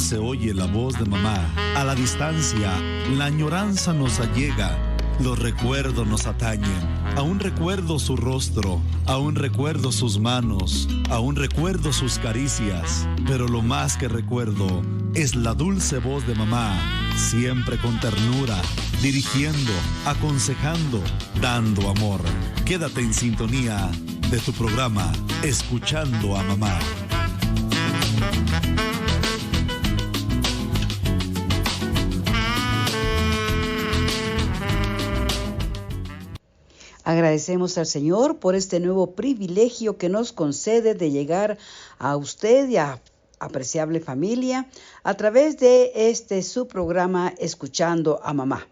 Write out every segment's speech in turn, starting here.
se oye la voz de mamá. A la distancia, la añoranza nos allega. Los recuerdos nos atañen. Aún recuerdo su rostro, aún recuerdo sus manos, aún recuerdo sus caricias. Pero lo más que recuerdo es la dulce voz de mamá, siempre con ternura, dirigiendo, aconsejando, dando amor. Quédate en sintonía de tu programa, Escuchando a Mamá. Agradecemos al Señor por este nuevo privilegio que nos concede de llegar a usted y a apreciable familia a través de su programa Escuchando a Mamá.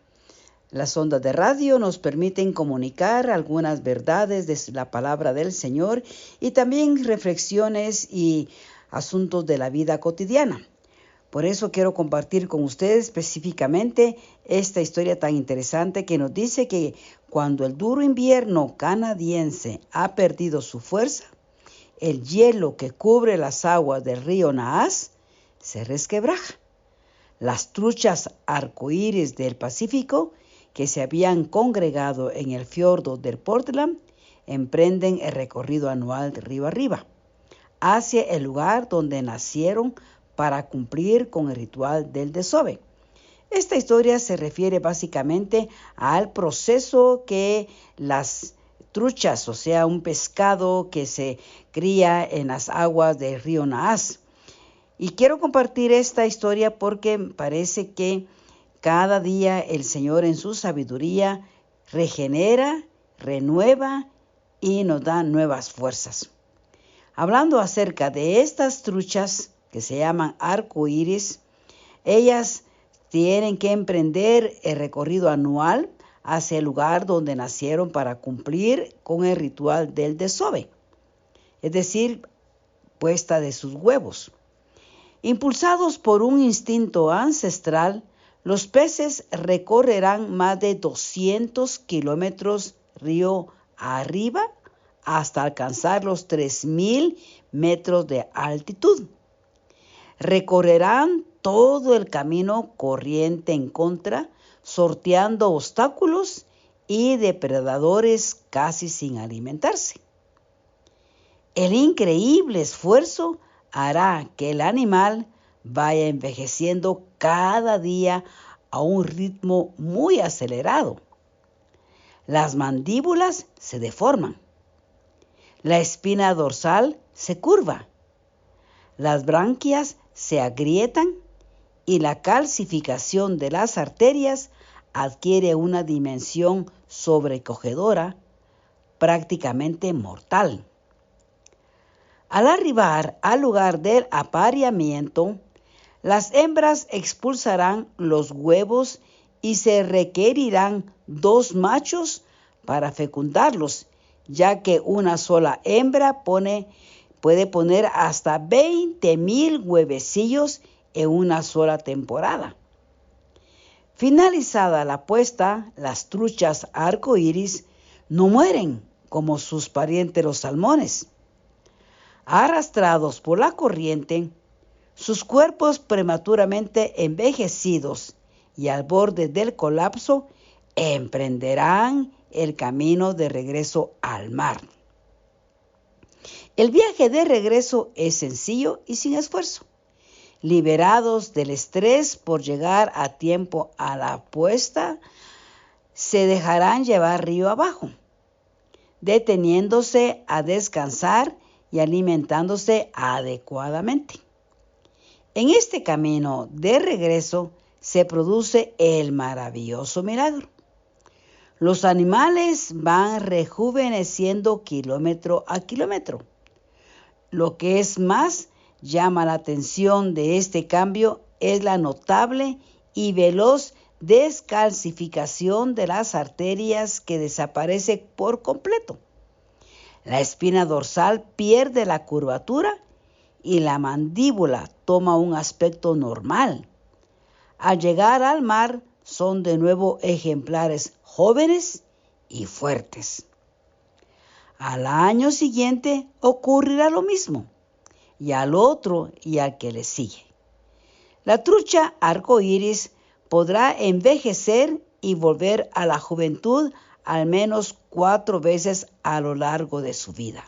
Las ondas de radio nos permiten comunicar algunas verdades de la palabra del Señor y también reflexiones y asuntos de la vida cotidiana. Por eso quiero compartir con ustedes específicamente esta historia tan interesante que nos dice que cuando el duro invierno canadiense ha perdido su fuerza, el hielo que cubre las aguas del río Naas se resquebraja. Las truchas arcoíris del Pacífico que se habían congregado en el fiordo del Portland emprenden el recorrido anual de río arriba, hacia el lugar donde nacieron para cumplir con el ritual del desove. Esta historia se refiere básicamente al proceso que las truchas, o sea, un pescado que se cría en las aguas del río Naas. Y quiero compartir esta historia porque parece que cada día el Señor en su sabiduría regenera, renueva y nos da nuevas fuerzas. Hablando acerca de estas truchas que se llaman arcoíris, ellas tienen que emprender el recorrido anual hacia el lugar donde nacieron para cumplir con el ritual del desove, es decir, puesta de sus huevos. Impulsados por un instinto ancestral, los peces recorrerán más de 200 kilómetros río arriba hasta alcanzar los 3,000 metros de altitud. Recorrerán todo el camino corriente en contra, sorteando obstáculos y depredadores casi sin alimentarse. El increíble esfuerzo hará que el animal vaya envejeciendo cada día a un ritmo muy acelerado. Las mandíbulas se deforman. La espina dorsal se curva. Las branquias se agrietan y la calcificación de las arterias adquiere una dimensión sobrecogedora, prácticamente mortal. Al arribar al lugar del apareamiento, las hembras expulsarán los huevos y se requerirán 2 machos para fecundarlos, ya que una sola hembra puede poner hasta 20,000 huevecillos en una sola temporada. Finalizada la puesta, las truchas arcoíris no mueren como sus parientes los salmones. Arrastrados por la corriente, sus cuerpos prematuramente envejecidos y al borde del colapso emprenderán el camino de regreso al mar. El viaje de regreso es sencillo y sin esfuerzo. Liberados del estrés por llegar a tiempo a la puesta, se dejarán llevar río abajo, deteniéndose a descansar y alimentándose adecuadamente. En este camino de regreso se produce el maravilloso milagro. Los animales van rejuveneciendo kilómetro a kilómetro. Lo que es más llama la atención de este cambio es la notable y veloz descalcificación de las arterias que desaparece por completo. La espina dorsal pierde la curvatura y la mandíbula toma un aspecto normal. Al llegar al mar son de nuevo ejemplares jóvenes y fuertes. Al año siguiente ocurrirá lo mismo, y al otro y al que le sigue. La trucha arcoíris podrá envejecer y volver a la juventud al menos 4 veces a lo largo de su vida.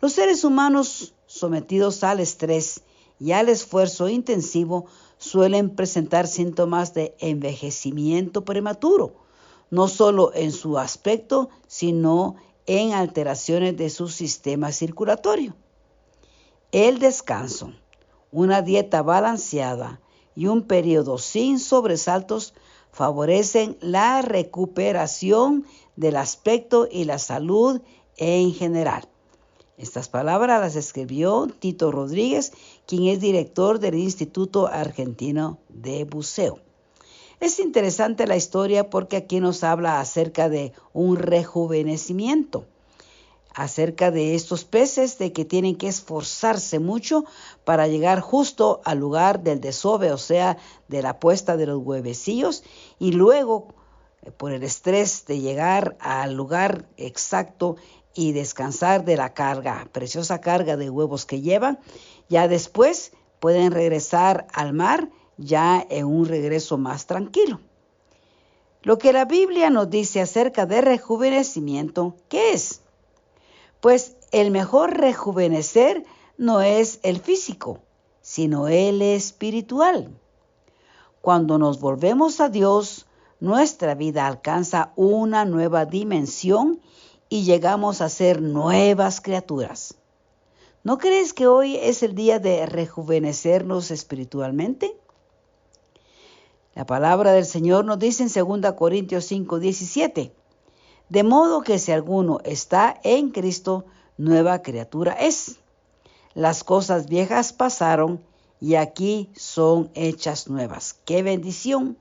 Los seres humanos sometidos al estrés y al esfuerzo intensivo suelen presentar síntomas de envejecimiento prematuro, no solo en su aspecto, sino en alteraciones de su sistema circulatorio. El descanso, una dieta balanceada y un periodo sin sobresaltos favorecen la recuperación del aspecto y la salud en general. Estas palabras las escribió Tito Rodríguez, quien es director del Instituto Argentino de Buceo. Es interesante la historia porque aquí nos habla acerca de un rejuvenecimiento, acerca de estos peces, de que tienen que esforzarse mucho para llegar justo al lugar del desove, o sea, de la puesta de los huevecillos, y luego, por el estrés de llegar al lugar exacto y descansar de la carga, preciosa carga de huevos que llevan, ya después pueden regresar al mar ya en un regreso más tranquilo. Lo que la Biblia nos dice acerca de rejuvenecimiento, ¿qué es? Pues el mejor rejuvenecer no es el físico, sino el espiritual. Cuando nos volvemos a Dios, nuestra vida alcanza una nueva dimensión y llegamos a ser nuevas criaturas. ¿No crees que hoy es el día de rejuvenecernos espiritualmente? La palabra del Señor nos dice en 2 Corintios 5:17, de modo que si alguno está en Cristo, nueva criatura es. Las cosas viejas pasaron y aquí son hechas nuevas. ¡Qué bendición!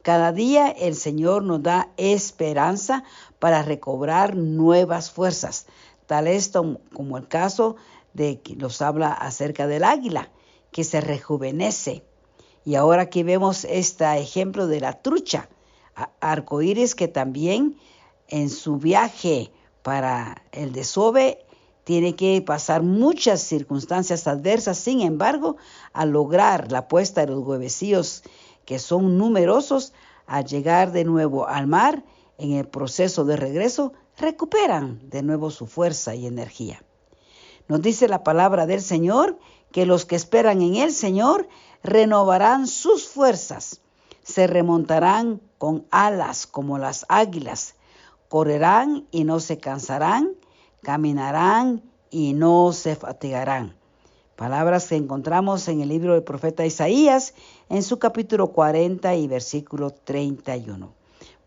Cada día el Señor nos da esperanza para recobrar nuevas fuerzas. Tal es como el caso de que nos habla acerca del águila, que se rejuvenece. Y ahora aquí vemos este ejemplo de la trucha arcoíris, que también en su viaje para el desove tiene que pasar muchas circunstancias adversas. Sin embargo, al lograr la puesta de los huevecillos, que son numerosos, al llegar de nuevo al mar, en el proceso de regreso, recuperan de nuevo su fuerza y energía. Nos dice la palabra del Señor que los que esperan en el Señor renovarán sus fuerzas, se remontarán con alas como las águilas, correrán y no se cansarán, caminarán y no se fatigarán. Palabras que encontramos en el libro del profeta Isaías, en su capítulo 40 y versículo 31.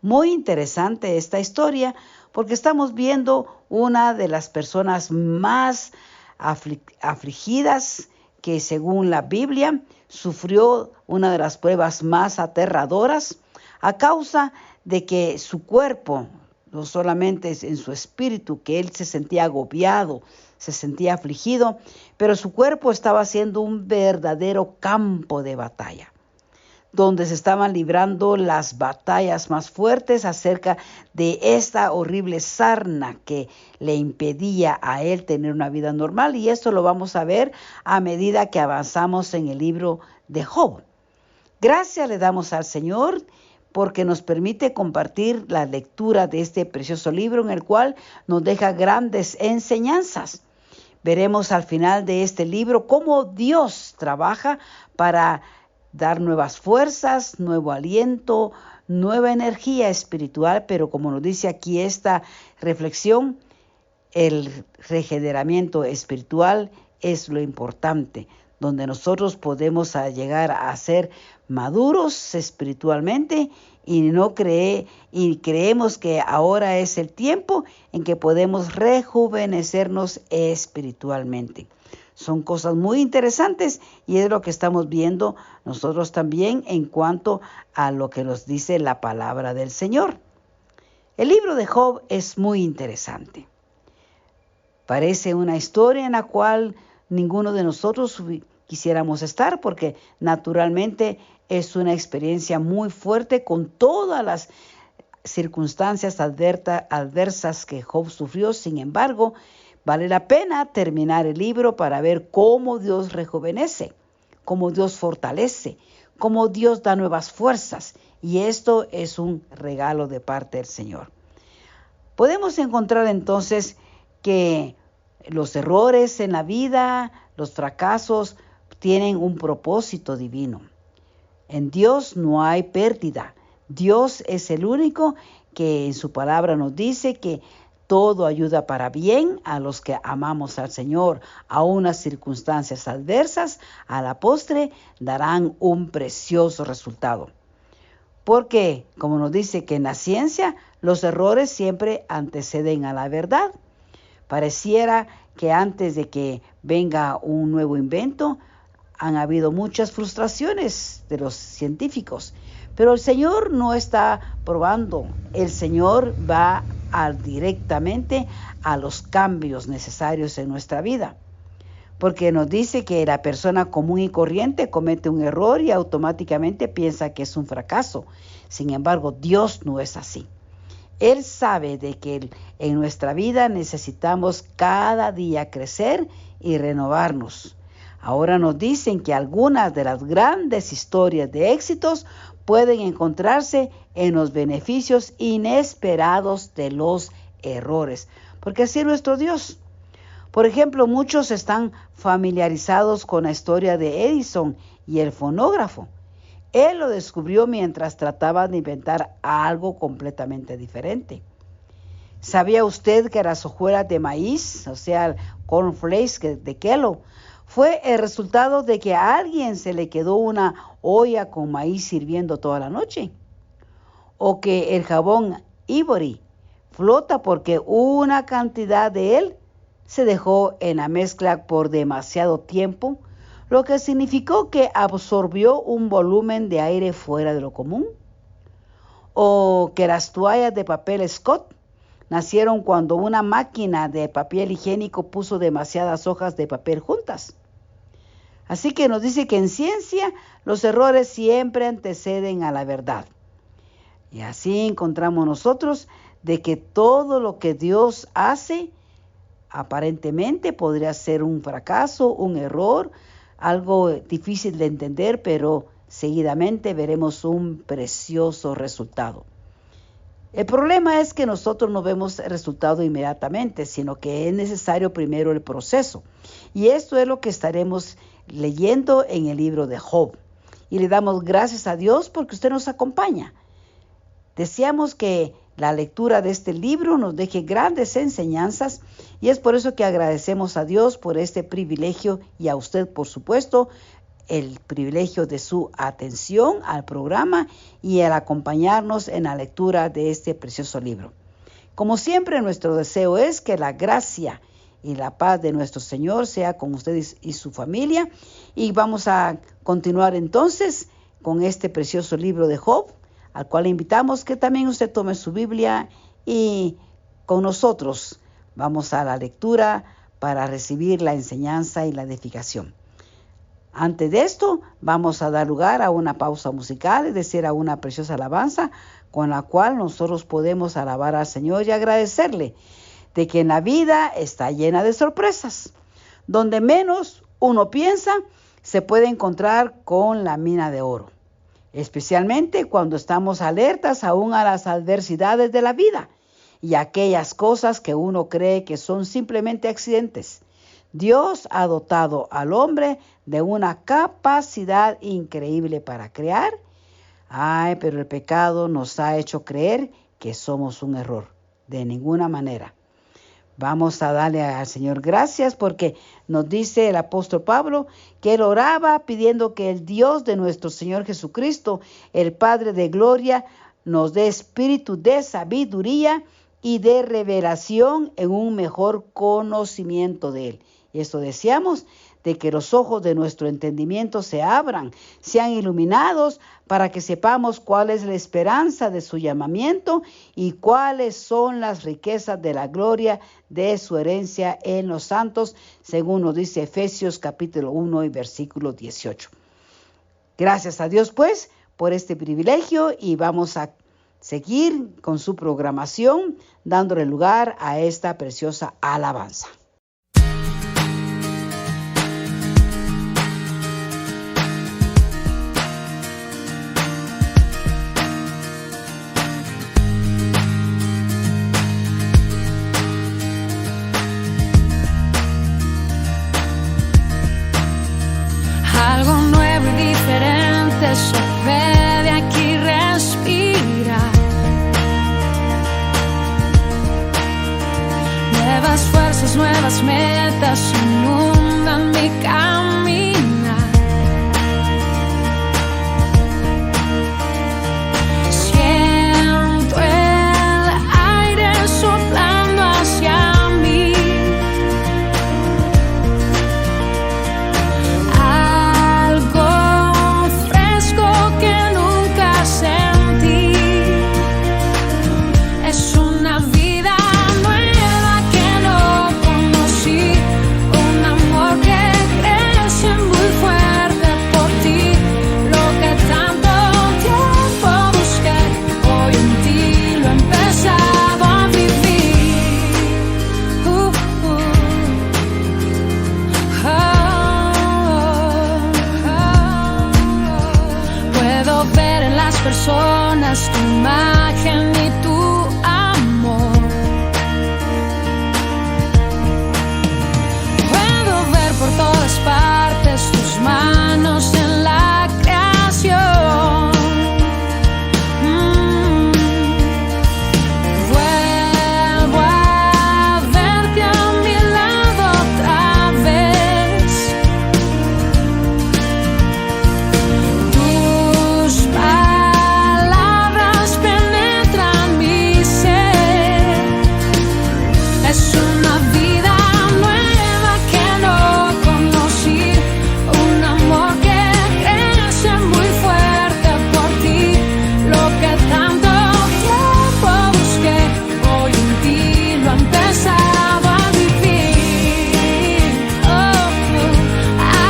Muy interesante esta historia porque estamos viendo una de las personas más afligidas que, según la Biblia, sufrió una de las pruebas más aterradoras a causa de que su cuerpo, no solamente en su espíritu, que él se sentía agobiado, se sentía afligido, pero su cuerpo estaba siendo un verdadero campo de batalla, donde se estaban librando las batallas más fuertes acerca de esta horrible sarna que le impedía a él tener una vida normal. Y esto lo vamos a ver a medida que avanzamos en el libro de Job. Gracias le damos al Señor porque nos permite compartir la lectura de este precioso libro, en el cual nos deja grandes enseñanzas. Veremos al final de este libro cómo Dios trabaja para dar nuevas fuerzas, nuevo aliento, nueva energía espiritual, pero como nos dice aquí esta reflexión, el regeneramiento espiritual es lo importante, donde nosotros podemos llegar a ser maduros espiritualmente y creemos que ahora es el tiempo en que podemos rejuvenecernos espiritualmente. Son cosas muy interesantes y es lo que estamos viendo nosotros también en cuanto a lo que nos dice la palabra del Señor. El libro de Job es muy interesante. Parece una historia en la cual ninguno de nosotros quisiéramos estar, porque naturalmente es una experiencia muy fuerte con todas las circunstancias adversas que Job sufrió. Sin embargo, vale la pena terminar el libro para ver cómo Dios rejuvenece, cómo Dios fortalece, cómo Dios da nuevas fuerzas. Y esto es un regalo de parte del Señor. Podemos encontrar entonces que los errores en la vida, los fracasos, tienen un propósito divino. En Dios no hay pérdida. Dios es el único que en su palabra nos dice que todo ayuda para bien a los que amamos al Señor. Aun las circunstancias adversas, a la postre, darán un precioso resultado. Porque, como nos dice que en la ciencia, los errores siempre anteceden a la verdad. Pareciera que antes de que venga un nuevo invento, han habido muchas frustraciones de los científicos. Pero el Señor no está probando. El Señor va directamente a los cambios necesarios en nuestra vida. Porque nos dice que la persona común y corriente comete un error y automáticamente piensa que es un fracaso. Sin embargo, Dios no es así. Él sabe de que en nuestra vida necesitamos cada día crecer y renovarnos. Ahora nos dicen que algunas de las grandes historias de éxitos pueden encontrarse en los beneficios inesperados de los errores, porque así es nuestro Dios. Por ejemplo, muchos están familiarizados con la historia de Edison y el fonógrafo. Él lo descubrió mientras trataba de inventar algo completamente diferente. ¿Sabía usted que las hojuelas de maíz, o sea, el cornflakes de Kellogg, fue el resultado de que a alguien se le quedó una olla con maíz hirviendo toda la noche? ¿O que el jabón Ivory flota porque una cantidad de él se dejó en la mezcla por demasiado tiempo, lo que significó que absorbió un volumen de aire fuera de lo común? ¿O que las toallas de papel Scott nacieron cuando una máquina de papel higiénico puso demasiadas hojas de papel juntas? Así que nos dice que en ciencia los errores siempre anteceden a la verdad. Y así encontramos nosotros de que todo lo que Dios hace aparentemente podría ser un fracaso, un error, algo difícil de entender, pero seguidamente veremos un precioso resultado. El problema es que nosotros no vemos el resultado inmediatamente, sino que es necesario primero el proceso. Y esto es lo que estaremos leyendo en el libro de Job. Y le damos gracias a Dios porque usted nos acompaña. Deseamos que la lectura de este libro nos deje grandes enseñanzas y es por eso que agradecemos a Dios por este privilegio y a usted, por supuesto, el privilegio de su atención al programa y el acompañarnos en la lectura de este precioso libro. Como siempre, nuestro deseo es que la gracia y la paz de nuestro Señor sea con ustedes y su familia. Y vamos a continuar entonces con este precioso libro de Job, al cual le invitamos que también usted tome su Biblia y con nosotros vamos a la lectura para recibir la enseñanza y la edificación. Antes de esto, vamos a dar lugar a una pausa musical, es decir, a una preciosa alabanza con la cual nosotros podemos alabar al Señor y agradecerle de que en la vida está llena de sorpresas. Donde menos uno piensa, se puede encontrar con la mina de oro. Especialmente cuando estamos alertas aún a las adversidades de la vida y aquellas cosas que uno cree que son simplemente accidentes. Dios ha dotado al hombre de una capacidad increíble para crear. Pero el pecado nos ha hecho creer que somos un error. De ninguna manera. Vamos a darle al Señor gracias porque nos dice el apóstol Pablo que él oraba pidiendo que el Dios de nuestro Señor Jesucristo, el Padre de gloria, nos dé espíritu de sabiduría y de revelación en un mejor conocimiento de Él. Y esto deseamos, de que los ojos de nuestro entendimiento se abran, sean iluminados para que sepamos cuál es la esperanza de su llamamiento y cuáles son las riquezas de la gloria de su herencia en los santos, según nos dice Efesios capítulo 1 y versículo 18. Gracias a Dios pues por este privilegio y vamos a seguir con su programación dándole lugar a esta preciosa alabanza. las nuevas metas inundan mi caminar. Siento el aire soplando hacia mí. Algo fresco que nunca sentí. Es una vida nueva que no conocí, un amor que crece muy fuerte por ti. Lo que tanto tiempo busqué, hoy en ti lo he empezado a vivir. Oh. Puedo ver en las personas tu imagen y tu amor. Puedo ver por todas partes tus manos en la creación. Vuelvo a verte a mi lado otra vez. Tus palabras penetran mi ser. Es una vida nueva que no conocí, un amor que crece muy fuerte por ti. Lo que tanto tiempo busqué, hoy en ti lo he empezado a vivir.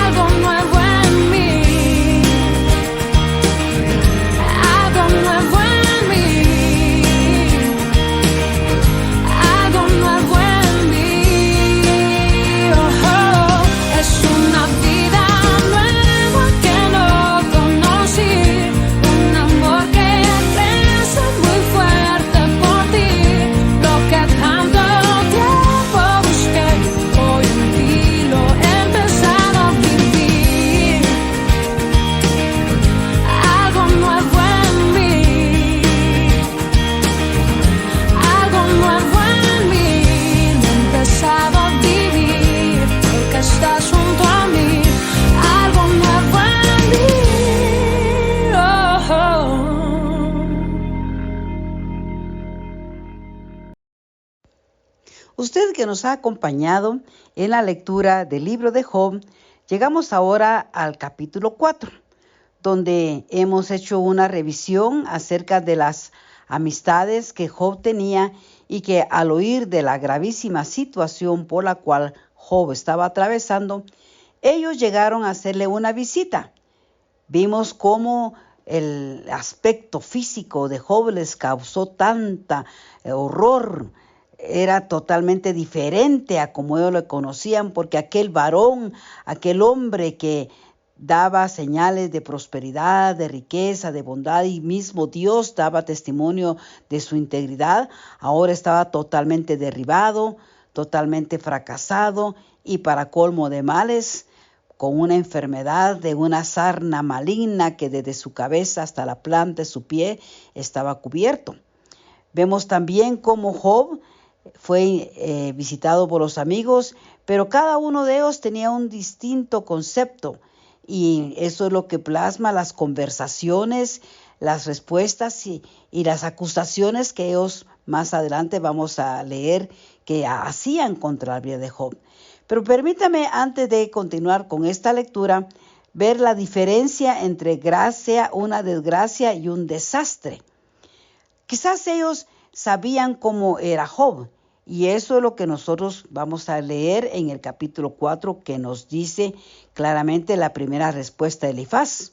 Algo nuevo en mí, algo nuevo en mí, algo nuevo en mí. Es una vida nueva que no conocí, un amor que crece muy fuerte por ti. Lo que tanto tiempo busqué, hoy en ti lo he empezado a vivir. Algo nuevo en mí, algo nuevo en mí, lo he empezado a vivir, porque estás junto a mí. Algo nuevo en mí. Usted que nos ha acompañado en la lectura del libro de Job, llegamos ahora al capítulo 4, donde hemos hecho una revisión acerca de las amistades que Job tenía y que al oír de la gravísima situación por la cual Job estaba atravesando, ellos llegaron a hacerle una visita. Vimos cómo el aspecto físico de Job les causó tanta horror. Era totalmente diferente a como ellos lo conocían, porque aquel varón, aquel hombre que daba señales de prosperidad, de riqueza, de bondad, y mismo Dios daba testimonio de su integridad, ahora estaba totalmente derribado, totalmente fracasado, y para colmo de males, con una enfermedad de una sarna maligna que desde su cabeza hasta la planta de su pie estaba cubierto. Vemos también cómo Job fue visitado por los amigos, pero cada uno de ellos tenía un distinto concepto, y eso es lo que plasma las conversaciones, las respuestas y las acusaciones que ellos más adelante vamos a leer que hacían contra la vida de Job. Pero permítame, antes de continuar con esta lectura, ver la diferencia entre gracia, una desgracia y un desastre. Quizás ellos sabían cómo era Job, y eso es lo que nosotros vamos a leer en el capítulo 4, que nos dice claramente la primera respuesta de Elifaz.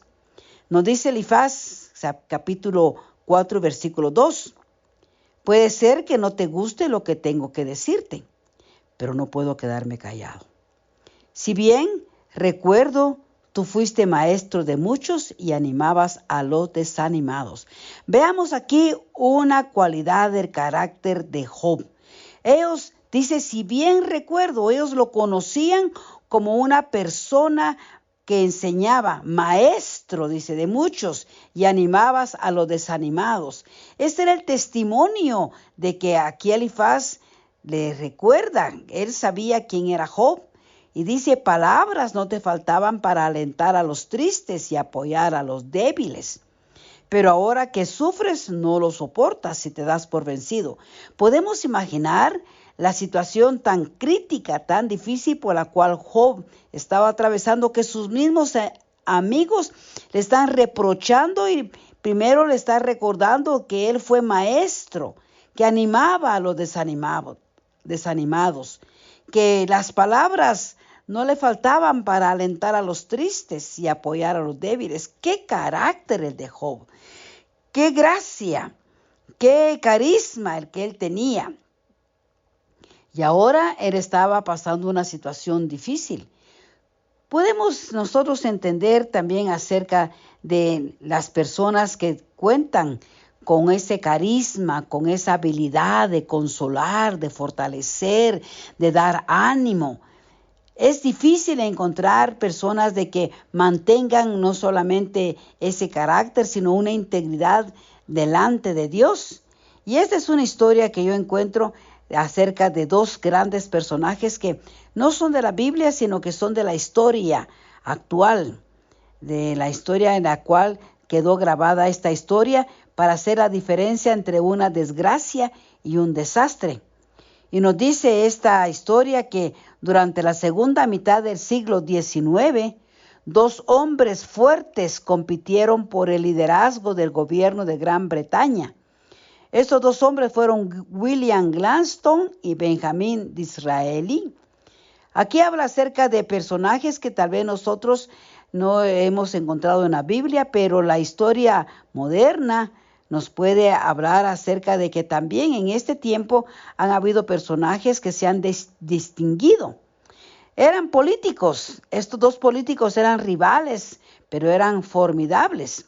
Nos dice Elifaz, capítulo 4, versículo 2. Puede ser que no te guste lo que tengo que decirte, pero no puedo quedarme callado. Si bien recuerdo, tú fuiste maestro de muchos y animabas a los desanimados. Veamos aquí una cualidad del carácter de Job. Ellos, dice, si bien recuerdo, ellos lo conocían como una persona que enseñaba, maestro, dice, de muchos, y animabas a los desanimados. Este era el testimonio de que aquí Elifaz le recuerda, él sabía quién era Job. Y dice, palabras no te faltaban para alentar a los tristes y apoyar a los débiles. Pero ahora que sufres, no lo soportas y te das por vencido. Podemos imaginar la situación tan crítica, tan difícil por la cual Job estaba atravesando, que sus mismos amigos le están reprochando y primero le están recordando que él fue maestro, que animaba a los desanimados, que las palabras no le faltaban para alentar a los tristes y apoyar a los débiles. ¡Qué carácter el de Job! ¡Qué gracia! ¡Qué carisma el que él tenía! Y ahora él estaba pasando una situación difícil. Podemos nosotros entender también acerca de las personas que cuentan con ese carisma, con esa habilidad de consolar, de fortalecer, de dar ánimo. Es difícil encontrar personas de que mantengan no solamente ese carácter, sino una integridad delante de Dios. Y esta es una historia que yo encuentro acerca de dos grandes personajes que no son de la Biblia, sino que son de la historia actual, de la historia en la cual quedó grabada esta historia para hacer la diferencia entre una desgracia y un desastre. Y nos dice esta historia que durante la segunda mitad del siglo XIX, dos hombres fuertes compitieron por el liderazgo del gobierno de Gran Bretaña. Estos dos hombres fueron William Gladstone y Benjamin Disraeli. Aquí habla acerca de personajes que tal vez nosotros no hemos encontrado en la Biblia, pero la historia moderna nos puede hablar acerca de que también en este tiempo han habido personajes que se han distinguido. Eran políticos, estos dos políticos eran rivales, pero eran formidables.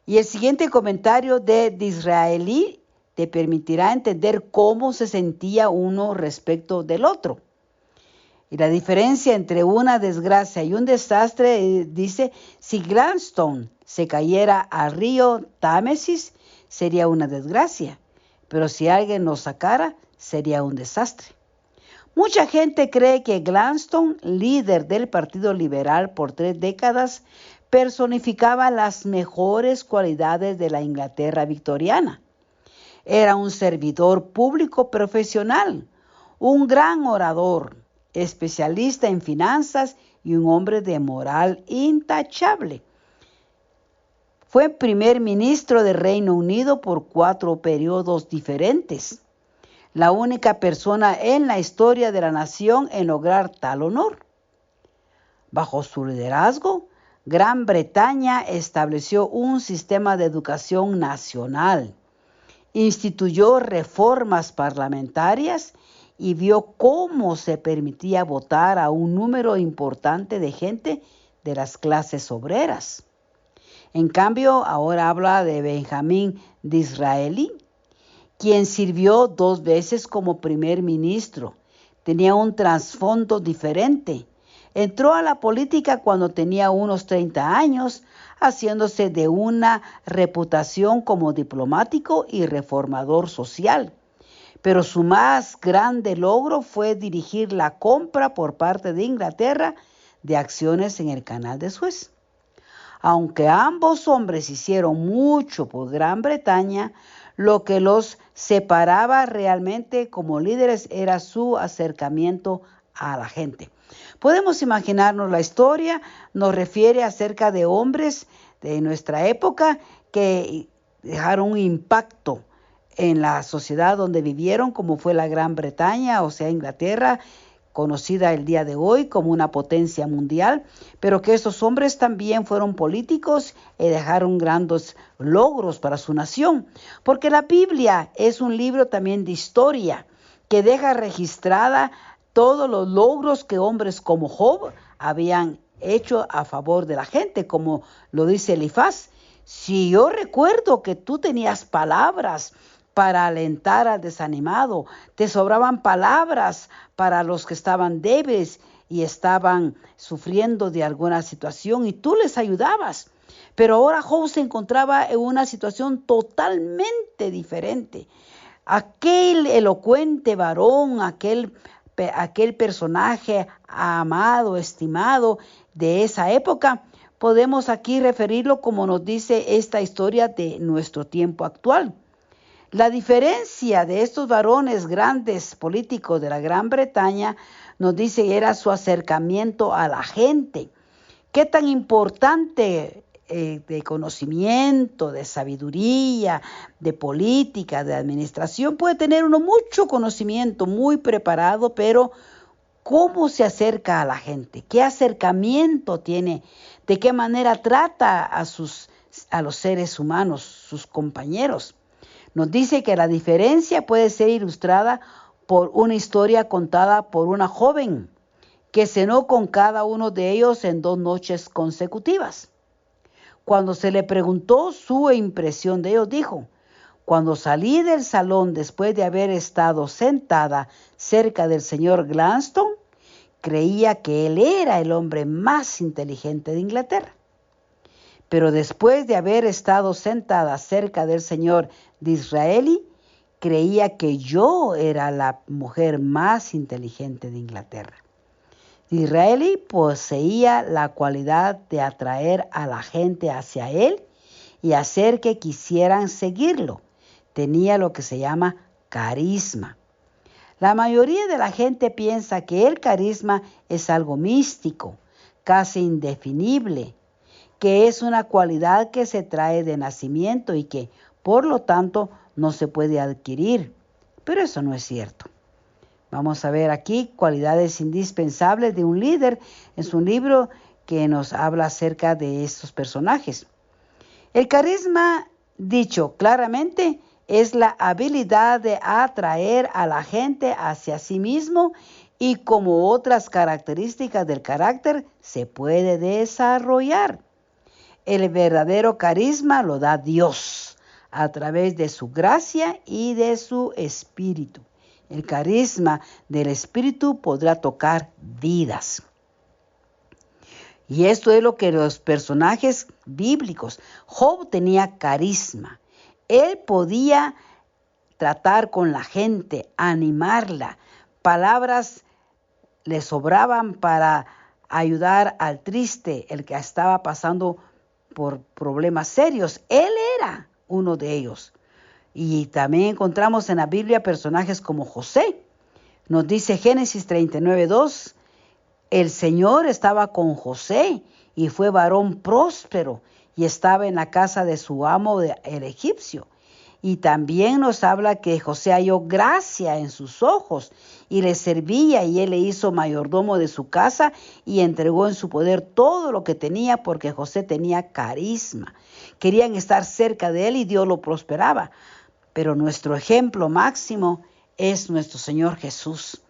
Y el siguiente comentario de Disraeli te permitirá entender cómo se sentía uno respecto del otro. Y la diferencia entre una desgracia y un desastre dice, si Gladstone se cayera al río Támesis, sería una desgracia, pero si alguien lo sacara, sería un desastre. Mucha gente cree que Gladstone, líder del Partido Liberal por 3 décadas, personificaba las mejores cualidades de la Inglaterra victoriana. Era un servidor público profesional, un gran orador, especialista en finanzas y un hombre de moral intachable. Fue primer ministro del Reino Unido por 4 periodos diferentes, la única persona en la historia de la nación en lograr tal honor. Bajo su liderazgo, Gran Bretaña estableció un sistema de educación nacional, instituyó reformas parlamentarias y vio cómo se permitía votar a un número importante de gente de las clases obreras. En cambio, ahora habla de Benjamin Disraeli, quien sirvió 2 veces como primer ministro. Tenía un trasfondo diferente. Entró a la política cuando tenía unos 30 años, haciéndose de una reputación como diplomático y reformador social. Pero su más grande logro fue dirigir la compra por parte de Inglaterra de acciones en el Canal de Suez. Aunque ambos hombres hicieron mucho por Gran Bretaña, lo que los separaba realmente como líderes era su acercamiento a la gente. Podemos imaginarnos la historia, nos refiere acerca de hombres de nuestra época que dejaron un impacto en la sociedad donde vivieron, como fue la Gran Bretaña, o sea, Inglaterra, conocida el día de hoy como una potencia mundial, pero que esos hombres también fueron políticos y dejaron grandes logros para su nación, porque la Biblia es un libro también de historia que deja registrada todos los logros que hombres como Job habían hecho a favor de la gente, como lo dice Elifaz. Si yo recuerdo que tú tenías palabras para alentar al desanimado, te sobraban palabras para los que estaban débiles y estaban sufriendo de alguna situación y tú les ayudabas. Pero ahora Job se encontraba en una situación totalmente diferente. Aquel elocuente varón, aquel personaje amado, estimado de esa época, podemos aquí referirlo como nos dice esta historia de nuestro tiempo actual. La diferencia de estos varones grandes políticos de la Gran Bretaña nos dice que era su acercamiento a la gente. Qué tan importante de conocimiento, de sabiduría, de política, de administración. Puede tener uno mucho conocimiento, muy preparado, pero ¿cómo se acerca a la gente? ¿Qué acercamiento tiene? ¿De qué manera trata a los seres humanos, sus compañeros? Nos dice que la diferencia puede ser ilustrada por una historia contada por una joven que cenó con cada uno de ellos en 2 noches consecutivas. Cuando se le preguntó su impresión de ellos, dijo: cuando salí del salón después de haber estado sentada cerca del señor Gladstone, creía que él era el hombre más inteligente de Inglaterra. Pero después de haber estado sentada cerca del señor Disraeli, creía que yo era la mujer más inteligente de Inglaterra. Disraeli poseía la cualidad de atraer a la gente hacia él y hacer que quisieran seguirlo. Tenía lo que se llama carisma. La mayoría de la gente piensa que el carisma es algo místico, casi indefinible, que es una cualidad que se trae de nacimiento y que, por lo tanto, no se puede adquirir. Pero eso no es cierto. Vamos a ver aquí cualidades indispensables de un líder. Es un libro que nos habla acerca de estos personajes. El carisma, dicho claramente, es la habilidad de atraer a la gente hacia sí mismo y como otras características del carácter se puede desarrollar. El verdadero carisma lo da Dios a través de su gracia y de su espíritu. El carisma del espíritu podrá tocar vidas. Y esto es lo que los personajes bíblicos. Job tenía carisma. Él podía tratar con la gente, animarla. Palabras le sobraban para ayudar al triste, el que estaba pasando por problemas serios. Él era uno de ellos. Y también encontramos en la Biblia personajes como José. Nos dice Génesis 39:2, el Señor estaba con José y fue varón próspero y estaba en la casa de su amo el egipcio. Y también nos habla que José halló gracia en sus ojos y le servía y él le hizo mayordomo de su casa y entregó en su poder todo lo que tenía porque José tenía carisma. Querían estar cerca de él y Dios lo prosperaba. Pero nuestro ejemplo máximo es nuestro Señor Jesús.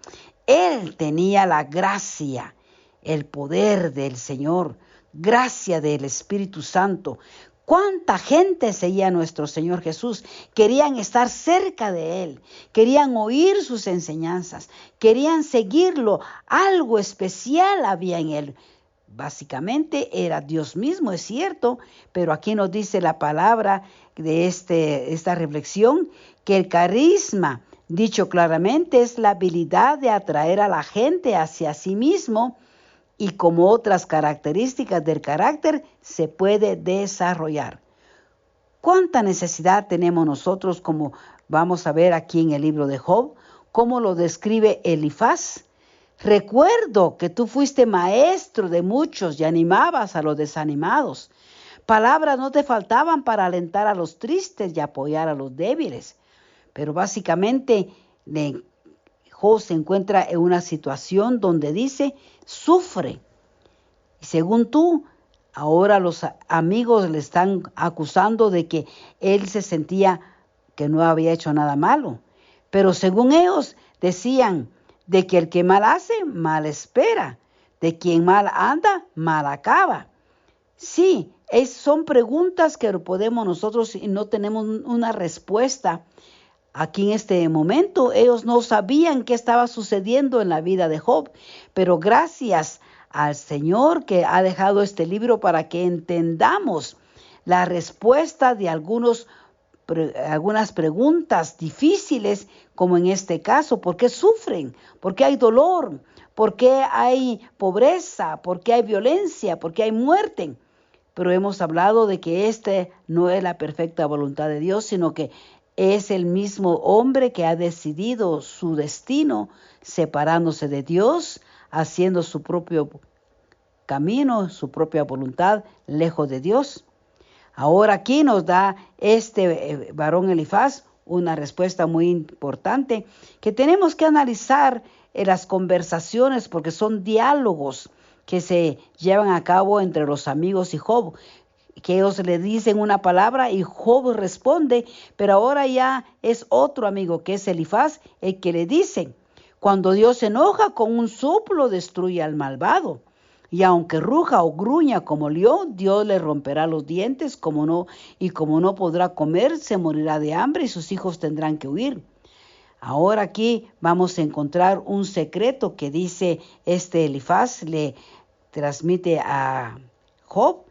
Él tenía la gracia, el poder del Señor, gracia del Espíritu Santo. ¿Cuánta gente seguía a nuestro Señor Jesús? Querían estar cerca de Él, querían oír sus enseñanzas, querían seguirlo. Algo especial había en Él. Básicamente era Dios mismo, es cierto, pero aquí nos dice la palabra de esta reflexión que el carisma, dicho claramente, es la habilidad de atraer a la gente hacia sí mismo y como otras características del carácter se puede desarrollar. ¿Cuánta necesidad tenemos nosotros, como vamos a ver aquí en el libro de Job, cómo lo describe Elifaz? Recuerdo que tú fuiste maestro de muchos y animabas a los desanimados. Palabras no te faltaban para alentar a los tristes y apoyar a los débiles. Pero básicamente Job se encuentra en una situación donde dice, sufre. Y según tú, ahora los amigos le están acusando de que él se sentía que no había hecho nada malo. Pero según ellos decían, de que el que mal hace, mal espera. De quien mal anda, mal acaba. Sí, son preguntas que podemos nosotros y no tenemos una respuesta. Aquí en este momento ellos no sabían qué estaba sucediendo en la vida de Job, pero gracias al Señor que ha dejado este libro para que entendamos la respuesta de algunos algunas preguntas difíciles, como en este caso: ¿por qué sufren? ¿Por qué hay dolor? ¿Por qué hay pobreza? ¿Por qué hay violencia? ¿Por qué hay muerte? Pero hemos hablado de que no es la perfecta voluntad de Dios, sino que es el mismo hombre que ha decidido su destino, separándose de Dios, haciendo su propio camino, su propia voluntad, lejos de Dios. Ahora aquí nos da varón Elifaz una respuesta muy importante que tenemos que analizar en las conversaciones, porque son diálogos que se llevan a cabo entre los amigos y Job, que ellos le dicen una palabra y Job responde, pero ahora ya es otro amigo, que es Elifaz, el que le dice: cuando Dios se enoja, con un soplo destruye al malvado, y aunque ruja o gruña como león, Dios le romperá los dientes, como no podrá comer, se morirá de hambre y sus hijos tendrán que huir. Ahora aquí vamos a encontrar un secreto que dice Elifaz, le transmite a Job.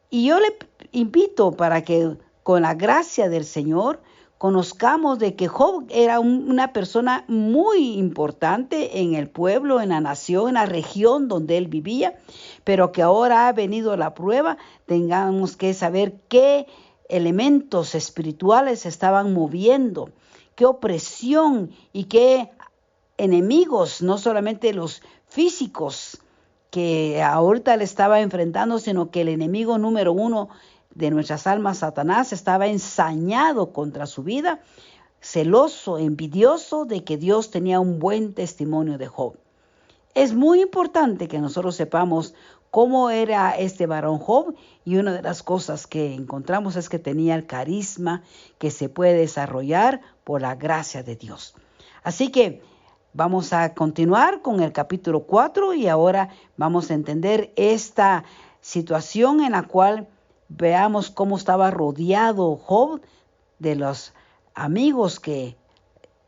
Y yo le invito para que con la gracia del Señor conozcamos de que Job era una persona muy importante en el pueblo, en la nación, en la región donde él vivía, pero que ahora ha venido la prueba. Tengamos que saber qué elementos espirituales se estaban moviendo, qué opresión y qué enemigos, no solamente los físicos que ahorita le estaba enfrentando, sino que el enemigo número uno de nuestras almas, Satanás, estaba ensañado contra su vida, celoso, envidioso de que Dios tenía un buen testimonio de Job. Es muy importante que nosotros sepamos cómo era este varón Job, y una de las cosas que encontramos es que tenía el carisma que se puede desarrollar por la gracia de Dios. Así que vamos a continuar con el capítulo 4 y ahora vamos a entender esta situación en la cual veamos cómo estaba rodeado Job de los amigos que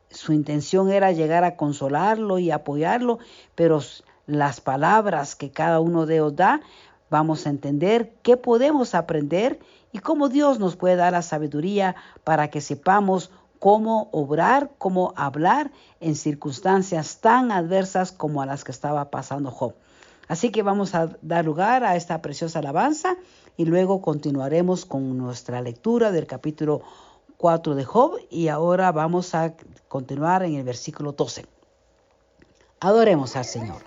su intención era llegar a consolarlo y apoyarlo, pero las palabras que cada uno de ellos da, vamos a entender qué podemos aprender y cómo Dios nos puede dar la sabiduría para que sepamos cómo obrar, cómo hablar en circunstancias tan adversas como a las que estaba pasando Job. Así que vamos a dar lugar a esta preciosa alabanza y luego continuaremos con nuestra lectura del capítulo 4 de Job, y ahora vamos a continuar en el versículo 12. Adoremos al Señor.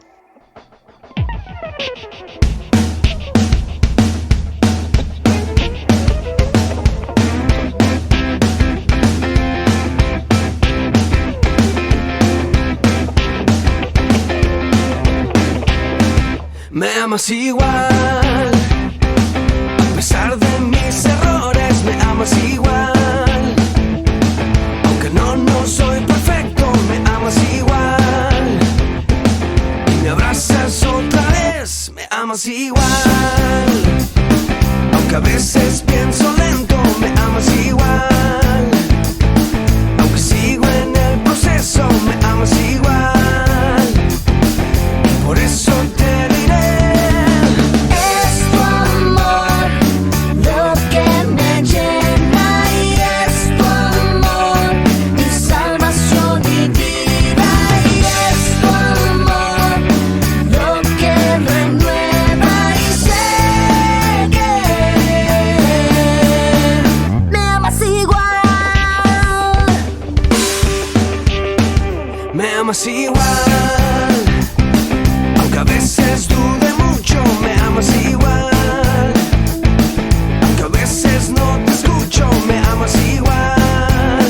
Me amas igual, a pesar de mis errores, me amas igual. Aunque no soy perfecto, me amas igual. Y me abrazas otra vez, me amas igual. Aunque a veces pienso lento, me amas igual. Aunque sigo en el proceso, me amas igual. Por eso te diré: es tu amor lo que me llena, y es tu amor mi salvación y vida, y es tu amor lo que renueva, y sé que me amas igual. Me amas igual. Aunque a veces dude mucho, me amas igual. Aunque a veces no te escucho, me amas igual.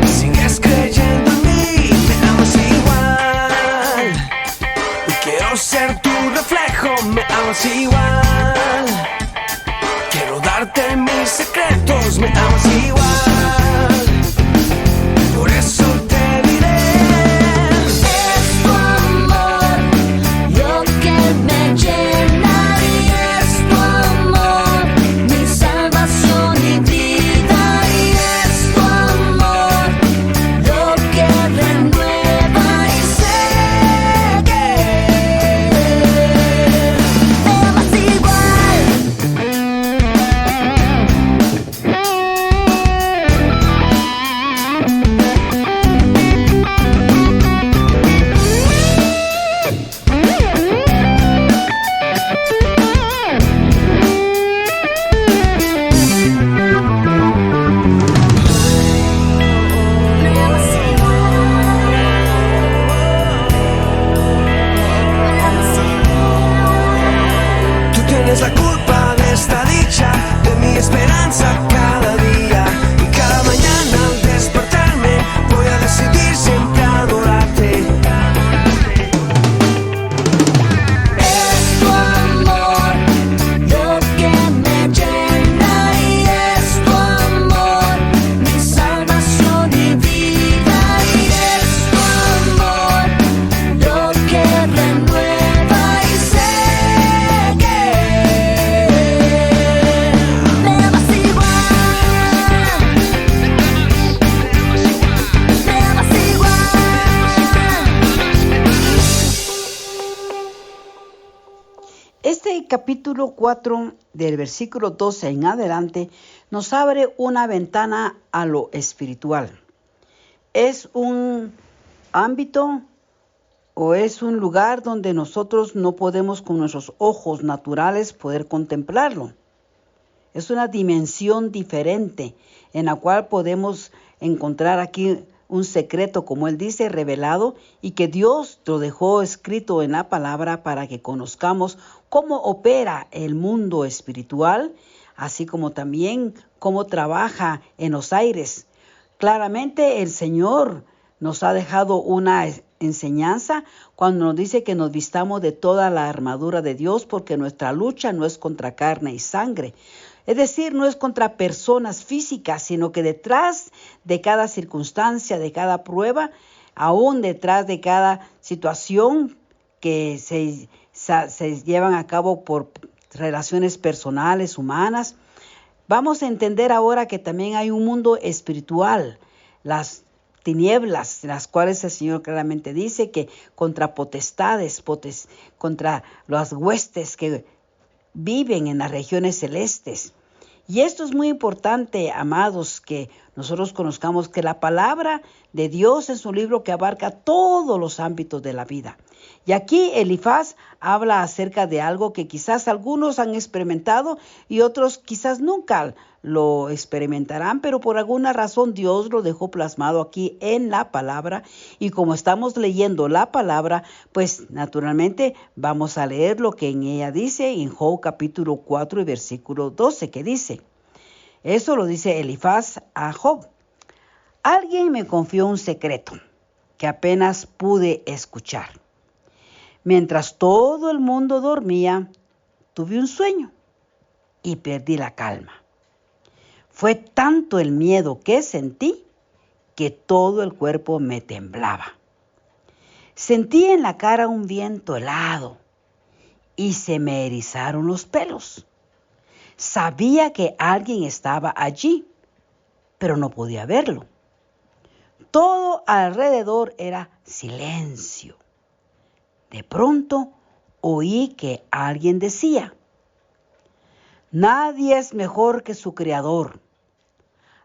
Sigues creyendo en mí, me amas igual. Y quiero ser tu reflejo, me amas igual. Quiero darte mis secretos, me amas igual. Por eso te diré: es tu amor lo que me llena, y es tu amor mi salvación y vida, y es tu amor lo que renueva, y sé que me amas capítulo 4, del versículo 12 en adelante, nos abre una ventana a lo espiritual. Es un ámbito o es un lugar donde nosotros no podemos con nuestros ojos naturales poder contemplarlo. Es una dimensión diferente en la cual podemos encontrar aquí un secreto, como él dice, revelado, y que Dios lo dejó escrito en la palabra para que conozcamos cómo opera el mundo espiritual, así como también cómo trabaja en los aires. Claramente el Señor nos ha dejado una enseñanza cuando nos dice que nos vistamos de toda la armadura de Dios, porque nuestra lucha no es contra carne y sangre. Es decir, no es contra personas físicas, sino que detrás de cada circunstancia, de cada prueba, aún detrás de cada situación que se llevan a cabo por relaciones personales, humanas, vamos a entender ahora que también hay un mundo espiritual, las tinieblas, las cuales el Señor claramente dice que contra potestades, contra las huestes que viven en las regiones celestes. Y esto es muy importante, amados, que nosotros conozcamos que la palabra de Dios es un libro que abarca todos los ámbitos de la vida. Y aquí Elifaz habla acerca de algo que quizás algunos han experimentado y otros quizás nunca lo experimentarán, pero por alguna razón Dios lo dejó plasmado aquí en la palabra, y como estamos leyendo la palabra, pues naturalmente vamos a leer lo que en ella dice en Job capítulo 4 y versículo 12, que dice, eso lo dice Elifaz a Job: alguien me confió un secreto que apenas pude escuchar. Mientras todo el mundo dormía, tuve un sueño y perdí la calma. Fue tanto el miedo que sentí que todo el cuerpo me temblaba. Sentí en la cara un viento helado y se me erizaron los pelos. Sabía que alguien estaba allí, pero no podía verlo. Todo alrededor era silencio. De pronto oí que alguien decía: nadie es mejor que su Creador.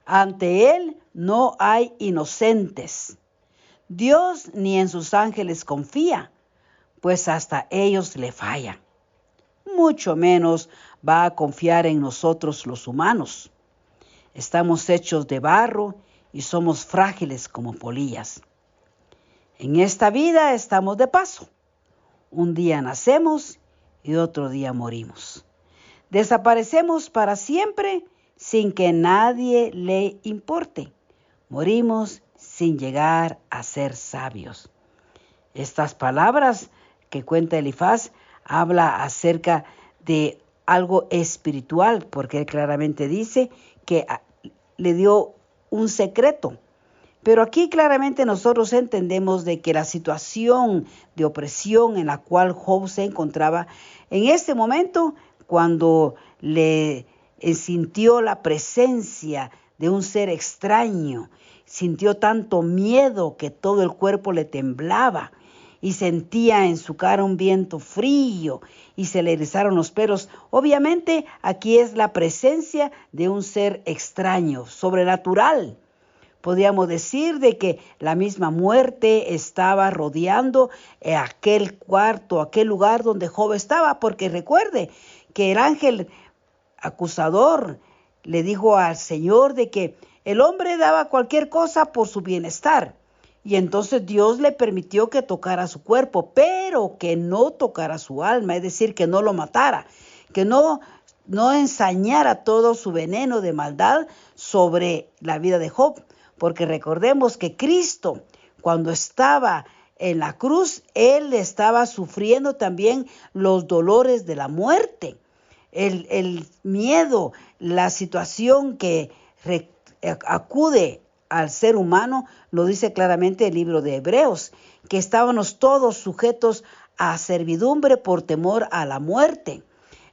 Ante Él no hay inocentes. Dios ni en sus ángeles confía, pues hasta ellos le fallan. Mucho menos va a confiar en nosotros los humanos. Estamos hechos de barro y somos frágiles como polillas. En esta vida estamos de paso. Un día nacemos y otro día morimos. Desaparecemos para siempre sin que nadie le importe. Morimos sin llegar a ser sabios. Estas palabras que cuenta Elifaz habla acerca de algo espiritual, porque él claramente dice que le dio un secreto. Pero aquí claramente nosotros entendemos de que la situación de opresión en la cual Job se encontraba en este momento, cuando le sintió la presencia de un ser extraño, sintió tanto miedo que todo el cuerpo le temblaba y sentía en su cara un viento frío y se le erizaron los pelos. Obviamente aquí es la presencia de un ser extraño, sobrenatural. Podríamos decir de que la misma muerte estaba rodeando aquel cuarto, aquel lugar donde Job estaba, porque recuerde que el ángel acusador le dijo al Señor de que el hombre daba cualquier cosa por su bienestar. Y entonces Dios le permitió que tocara su cuerpo, pero que no tocara su alma, es decir, que no lo matara, que no ensañara todo su veneno de maldad sobre la vida de Job. Porque recordemos que Cristo, cuando estaba en la cruz, Él estaba sufriendo también los dolores de la muerte. El miedo, la situación que acude al ser humano, lo dice claramente el libro de Hebreos, que estábamos todos sujetos a servidumbre por temor a la muerte.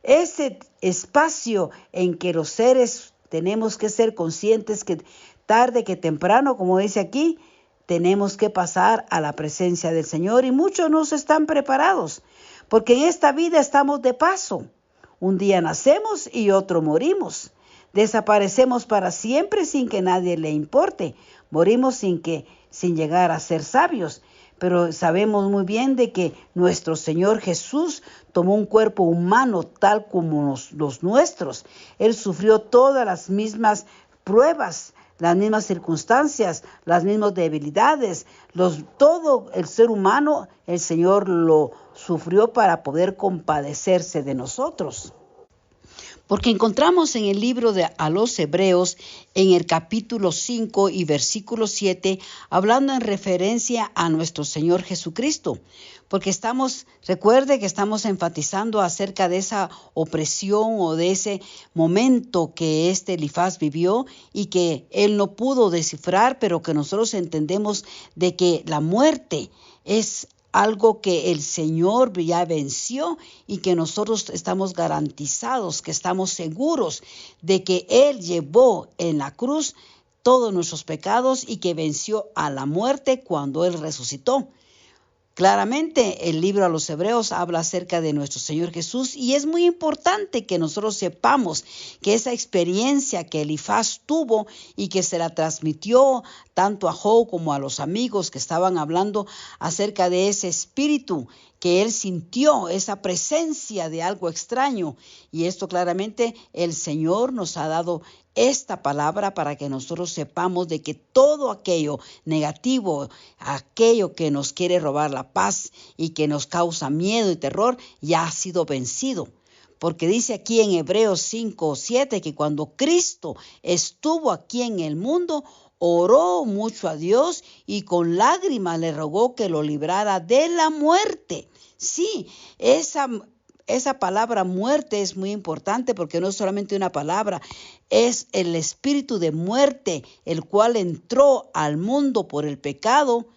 Ese espacio en que los seres tenemos que ser conscientes que tarde que temprano, como dice aquí, tenemos que pasar a la presencia del Señor, y muchos no están preparados, porque en esta vida estamos de paso. Un día nacemos y otro morimos. Desaparecemos para siempre sin que nadie le importe. Morimos sin llegar a ser sabios. Pero sabemos muy bien de que nuestro Señor Jesús tomó un cuerpo humano tal como los nuestros. Él sufrió todas las mismas pruebas, las mismas circunstancias, las mismas debilidades. Todo el ser humano, el Señor lo sufrió para poder compadecerse de nosotros. Porque encontramos en el libro a los Hebreos, en el capítulo 5 y versículo 7, hablando en referencia a nuestro Señor Jesucristo. Porque recuerde que estamos enfatizando acerca de esa opresión o de ese momento que Elifaz vivió y que él no pudo descifrar, pero que nosotros entendemos de que la muerte es algo que el Señor ya venció y que nosotros estamos garantizados, que estamos seguros de que Él llevó en la cruz todos nuestros pecados y que venció a la muerte cuando Él resucitó. Claramente el libro a los Hebreos habla acerca de nuestro Señor Jesús y es muy importante que nosotros sepamos que esa experiencia que Elifaz tuvo y que se la transmitió tanto a Job como a los amigos que estaban hablando acerca de ese espíritu que él sintió, esa presencia de algo extraño. Y esto claramente el Señor nos ha dado esta palabra para que nosotros sepamos de que todo aquello negativo, aquello que nos quiere robar la paz y que nos causa miedo y terror, ya ha sido vencido. Porque dice aquí en Hebreos 5:7 que cuando Cristo estuvo aquí en el mundo, oró mucho a Dios y con lágrimas le rogó que lo librara de la muerte. Sí, esa palabra muerte es muy importante porque no es solamente una palabra, es el espíritu de muerte, el cual entró al mundo por el pecado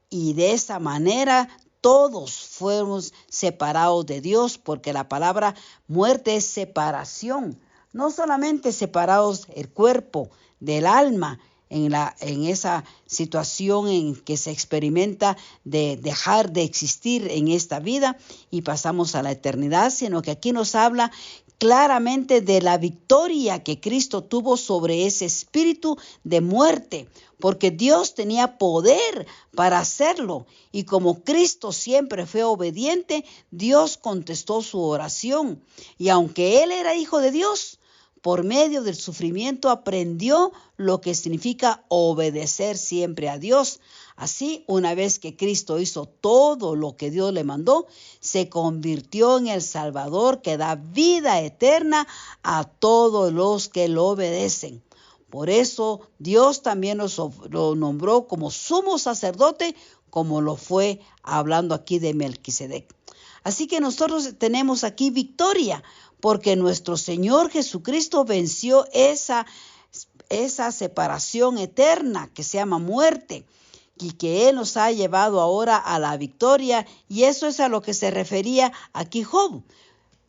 y de esa manera todos fuimos separados de Dios, porque la palabra muerte es separación, no solamente separados el cuerpo del alma, en esa situación en que se experimenta de dejar de existir en esta vida y pasamos a la eternidad, sino que aquí nos habla claramente de la victoria que Cristo tuvo sobre ese espíritu de muerte, porque Dios tenía poder para hacerlo y como Cristo siempre fue obediente, Dios contestó su oración y aunque Él era hijo de Dios, por medio del sufrimiento aprendió lo que significa obedecer siempre a Dios. Así, una vez que Cristo hizo todo lo que Dios le mandó, se convirtió en el Salvador que da vida eterna a todos los que lo obedecen. Por eso Dios también lo nombró como sumo sacerdote, como lo fue hablando aquí de Melquisedec. Así que nosotros tenemos aquí victoria, porque nuestro Señor Jesucristo venció esa separación eterna que se llama muerte y que Él nos ha llevado ahora a la victoria, y eso es a lo que se refería aquí Job.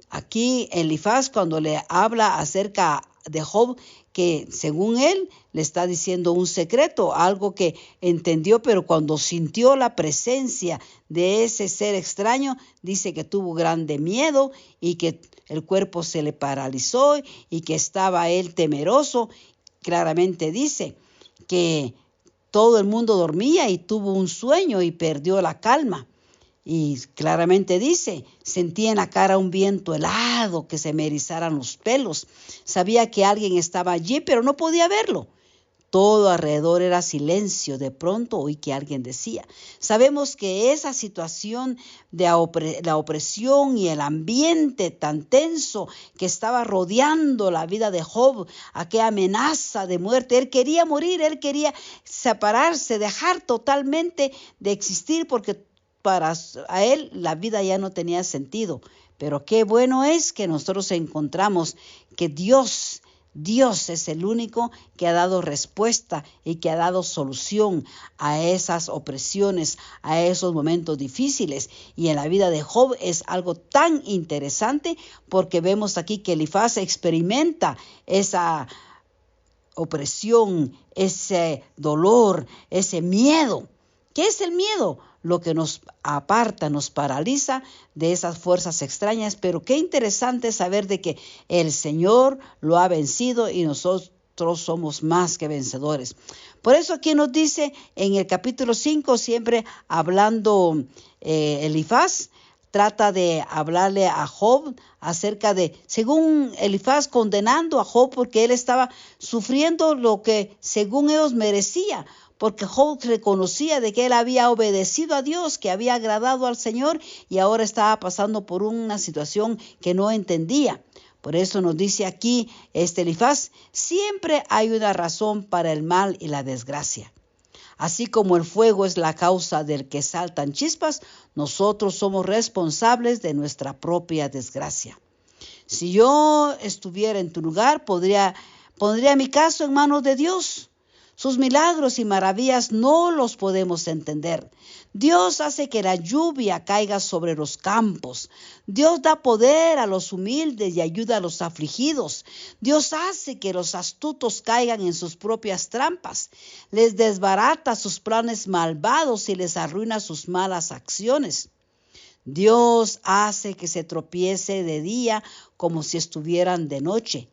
Aquí Elifaz, cuando le habla acerca de Job, que según él le está diciendo un secreto, algo que entendió, pero cuando sintió la presencia de ese ser extraño, dice que tuvo grande miedo y que el cuerpo se le paralizó y que estaba él temeroso. Claramente dice que todo el mundo dormía y tuvo un sueño y perdió la calma. Y claramente dice, sentía en la cara un viento helado que se me erizaran los pelos. Sabía que alguien estaba allí, pero no podía verlo. Todo alrededor era silencio. De pronto oí que alguien decía. Sabemos que esa situación de la opresión y el ambiente tan tenso que estaba rodeando la vida de Job, aquella amenaza de muerte, él quería morir, él quería separarse, dejar totalmente de existir porque para a él la vida ya no tenía sentido. Pero qué bueno es que nosotros encontramos que Dios es el único que ha dado respuesta y que ha dado solución a esas opresiones, a esos momentos difíciles. Y en la vida de Job es algo tan interesante porque vemos aquí que Elifaz experimenta esa opresión, ese dolor, ese miedo. ¿Qué es el miedo? Lo que nos aparta, nos paraliza de esas fuerzas extrañas, pero qué interesante saber de que el Señor lo ha vencido y nosotros somos más que vencedores. Por eso aquí nos dice en el capítulo 5, siempre hablando Elifaz, trata de hablarle a Job acerca de, según Elifaz, condenando a Job porque él estaba sufriendo lo que según ellos merecía, porque Job reconocía de que él había obedecido a Dios, que había agradado al Señor y ahora estaba pasando por una situación que no entendía. Por eso nos dice aquí Elifaz, siempre hay una razón para el mal y la desgracia. Así como el fuego es la causa del que saltan chispas, nosotros somos responsables de nuestra propia desgracia. Si yo estuviera en tu lugar, pondría mi caso en manos de Dios. Sus milagros y maravillas no los podemos entender. Dios hace que la lluvia caiga sobre los campos. Dios da poder a los humildes y ayuda a los afligidos. Dios hace que los astutos caigan en sus propias trampas. Les desbarata sus planes malvados y les arruina sus malas acciones. Dios hace que se tropiece de día como si estuvieran de noche,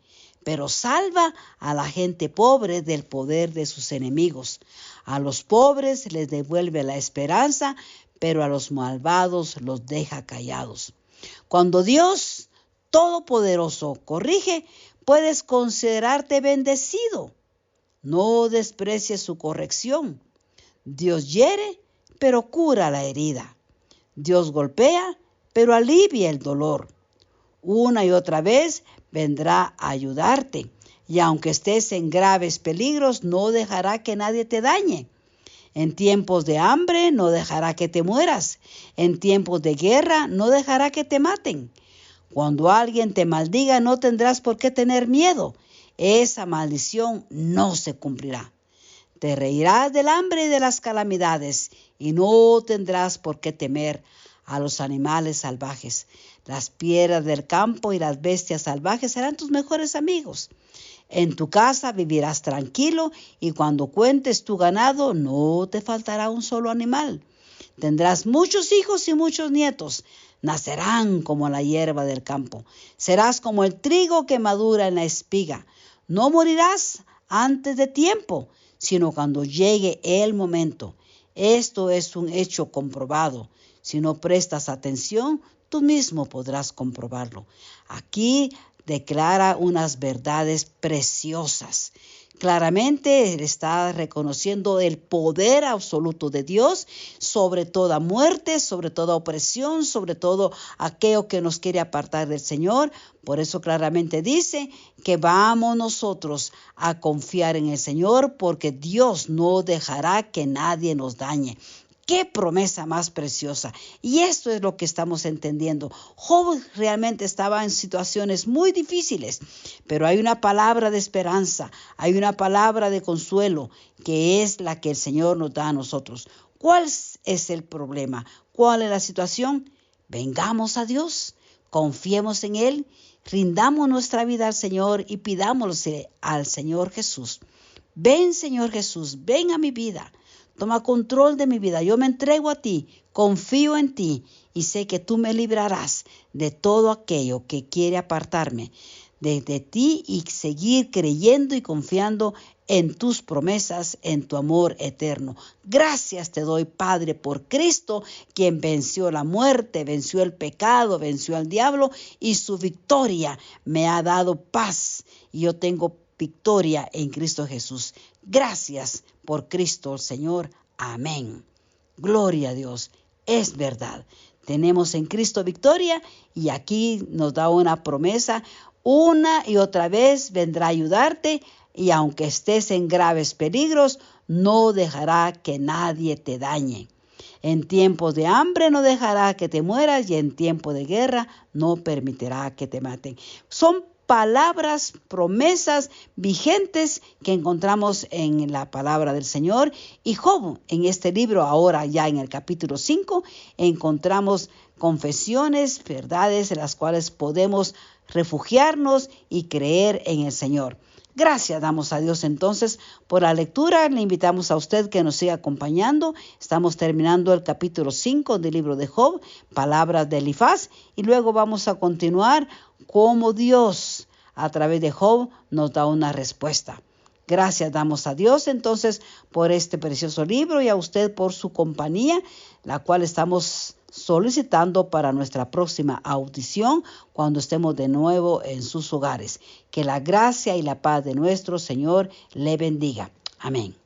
pero salva a la gente pobre del poder de sus enemigos. A los pobres les devuelve la esperanza, pero a los malvados los deja callados. Cuando Dios Todopoderoso corrige, puedes considerarte bendecido. No desprecies su corrección. Dios hiere, pero cura la herida. Dios golpea, pero alivia el dolor. Una y otra vez vendrá a ayudarte, y aunque estés en graves peligros, no dejará que nadie te dañe. En tiempos de hambre no dejará que te mueras. En tiempos de guerra no dejará que te maten. Cuando alguien te maldiga, no tendrás por qué tener miedo. Esa maldición no se cumplirá. Te reirás del hambre y de las calamidades, y no tendrás por qué temer a los animales salvajes. Las piedras del campo y las bestias salvajes serán tus mejores amigos. En tu casa vivirás tranquilo, y cuando cuentes tu ganado no te faltará un solo animal. Tendrás muchos hijos y muchos nietos. Nacerán como la hierba del campo. Serás como el trigo que madura en la espiga. No morirás antes de tiempo, sino cuando llegue el momento. Esto es un hecho comprobado. Si no prestas atención, tú mismo podrás comprobarlo. Aquí declara unas verdades preciosas. Claramente él está reconociendo el poder absoluto de Dios sobre toda muerte, sobre toda opresión, sobre todo aquello que nos quiere apartar del Señor. Por eso claramente dice que vamos nosotros a confiar en el Señor, porque Dios no dejará que nadie nos dañe. ¡Qué promesa más preciosa! Y esto es lo que estamos entendiendo. Job realmente estaba en situaciones muy difíciles, pero hay una palabra de esperanza, hay una palabra de consuelo, que es la que el Señor nos da a nosotros. ¿Cuál es el problema? ¿Cuál es la situación? Vengamos a Dios, confiemos en Él, rindamos nuestra vida al Señor y pidámosle al Señor Jesús. Ven, Señor Jesús, ven a mi vida. Toma control de mi vida. Yo me entrego a ti, confío en ti y sé que tú me librarás de todo aquello que quiere apartarme de ti y seguir creyendo y confiando en tus promesas, en tu amor eterno. Gracias te doy, Padre, por Cristo, quien venció la muerte, venció el pecado, venció al diablo y su victoria me ha dado paz. Y yo tengo victoria en Cristo Jesús. Gracias por Cristo el Señor. Amén. Gloria a Dios. Es verdad. Tenemos en Cristo victoria y aquí nos da una promesa. Una y otra vez vendrá a ayudarte y aunque estés en graves peligros, no dejará que nadie te dañe. En tiempos de hambre no dejará que te mueras y en tiempo de guerra no permitirá que te maten. Son palabras, promesas vigentes que encontramos en la palabra del Señor. Y Job, en este libro, ahora ya en el capítulo 5, encontramos confesiones, verdades en las cuales podemos refugiarnos y creer en el Señor. Gracias damos a Dios entonces por la lectura. Le invitamos a usted que nos siga acompañando. Estamos terminando el capítulo 5 del libro de Job, palabras de Elifaz, y luego vamos a continuar cómo Dios a través de Job nos da una respuesta. Gracias damos a Dios entonces por este precioso libro y a usted por su compañía, la cual estamos solicitando para nuestra próxima audición cuando estemos de nuevo en sus hogares. Que la gracia y la paz de nuestro Señor le bendiga. Amén.